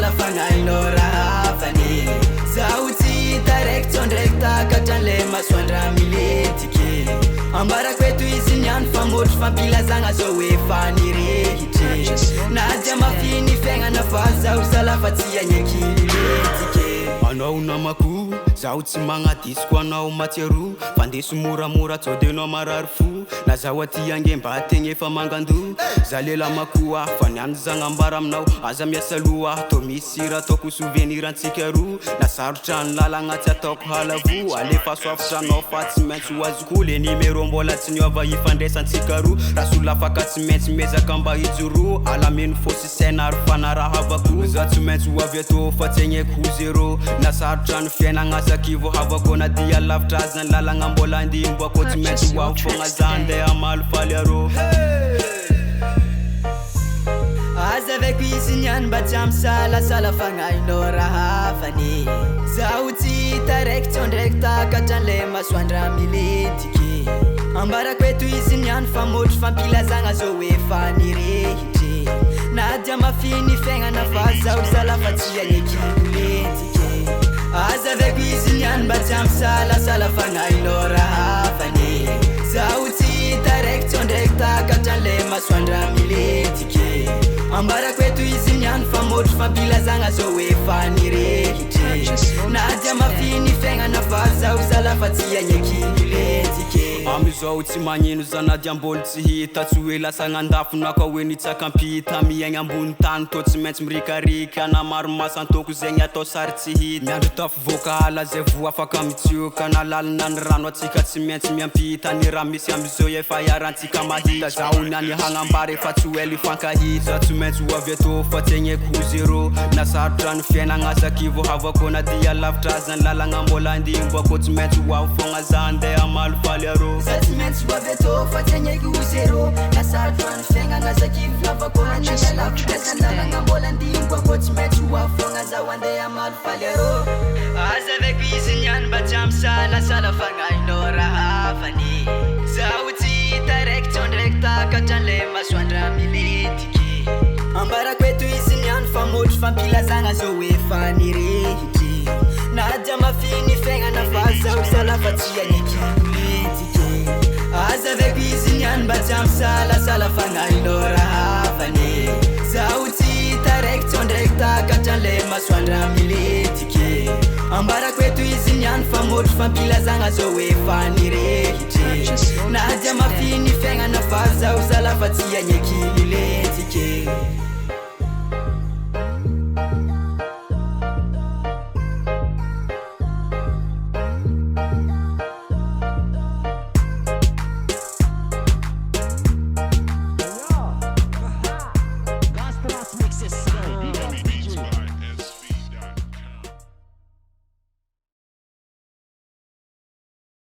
salafagnainao raha hafany zaho tsy hita raiky tsondraiky takatran'le masoandra miletiky ambarako eto izy niany famotry fampilazagna zao hoe fanirehitry na dia mafiny fiaignana fa zaho salafa tsy agneky miletiky anao namako zaho tsy magnadisiko anao matsiaro fandeso moramora tsao de anao marary fo na zaho aty ange mba tegny efa mangando za lela mako ah fa niany zagnambara aminao aza miasa loha ah to misy raha ataoko souvenir antsika roa na sarotra ny lalagna tsy ataoko halavo alefa soafitra anao fa tsy maintsy ho azoko le numéro mbola tsy niova ifandraisantsika roa raha sola afaka tsy maintsy mezaka mba hijoro alameno fosy saina ary fanarahavako za tsy maintsy ho avy ato fa tsy agneky ho zéro na sarotra ny fiainagna sakivo havako na dia lavitra azy ny lalagna mbola andimboako tsy maintsy ho avy fogna za andeha amaly faly arô azaveko izy niany mba tsy amsalasala fagnainao raha hafany zaho tsy hita raiky tsondraiky takatran'le masoandra miletiky ambarako eto izy niany famotry fampilazagna zao hoe fanirehitry na dia mafiny fiaignana fa zaho salafa tsy agneky miletiky azaveko izy niany mba tsy amsalasala fagnainao raha hafany zaho tsy hita raiky tsondraiky takatran'le masoandra miletiky ambarako eto izy niany famotry fampilazagna zao hoe fanirehitry na dia mafiny fiaignana fa zaho salafa tsy agneky miletiky amizao tsy magnino zanady ambolo tsy hita tsy hoe lasagnandafo naka hoe nitsakampita miaigna ambony tany to tsy maintsy mirikarika na maro masantoko zegny atao sary tsy hita miandro tafo vokala zay vo afaka mitsioka na lalina ny rano atsika tsy maintsy miampita ny raha misy amizao efa iarantsika mahita zaho niany hagnambara efa tsy hoely ifankahita tsy maintsy ho avy ato fa tsy agneky ho zéro na sarotra ny fiainagna sakivo havako na dia lavitra azy ny lalagna mbola andimboako tsy maintsy ho avy fogna za andeha amaly faly arô za tsy maintsy ho avy ato fa tsy agneky ho zéro na sarotra ny fiaignagna sakivo havako na dia lavitra azy ny lalagna mbola andimboako tsy maintsy ho avy fogna zaho andeha amaly faly arô azaveko izy niany mba tsy amsalasala fagnainao raha hafany zaho tsy hita raiky tsondraiky takatran'le masoandra miletiky ambarako eto izy niany famotry fampilazagna zao hoe fanirehitry na dia mafiny fiaignana fa zaho salafa tsy agneky miletiky azaveko izy niany mba tsy amsalasala fagnainao raha hafany zaho tsy hita raiky tsondraiky takatran'le masoandra miletiky ambarako eto izy niany famotry fampilazagna zao hoe fanirehitry na dia mafiny fiaignana fa zaho salafa tsy agneky miletiky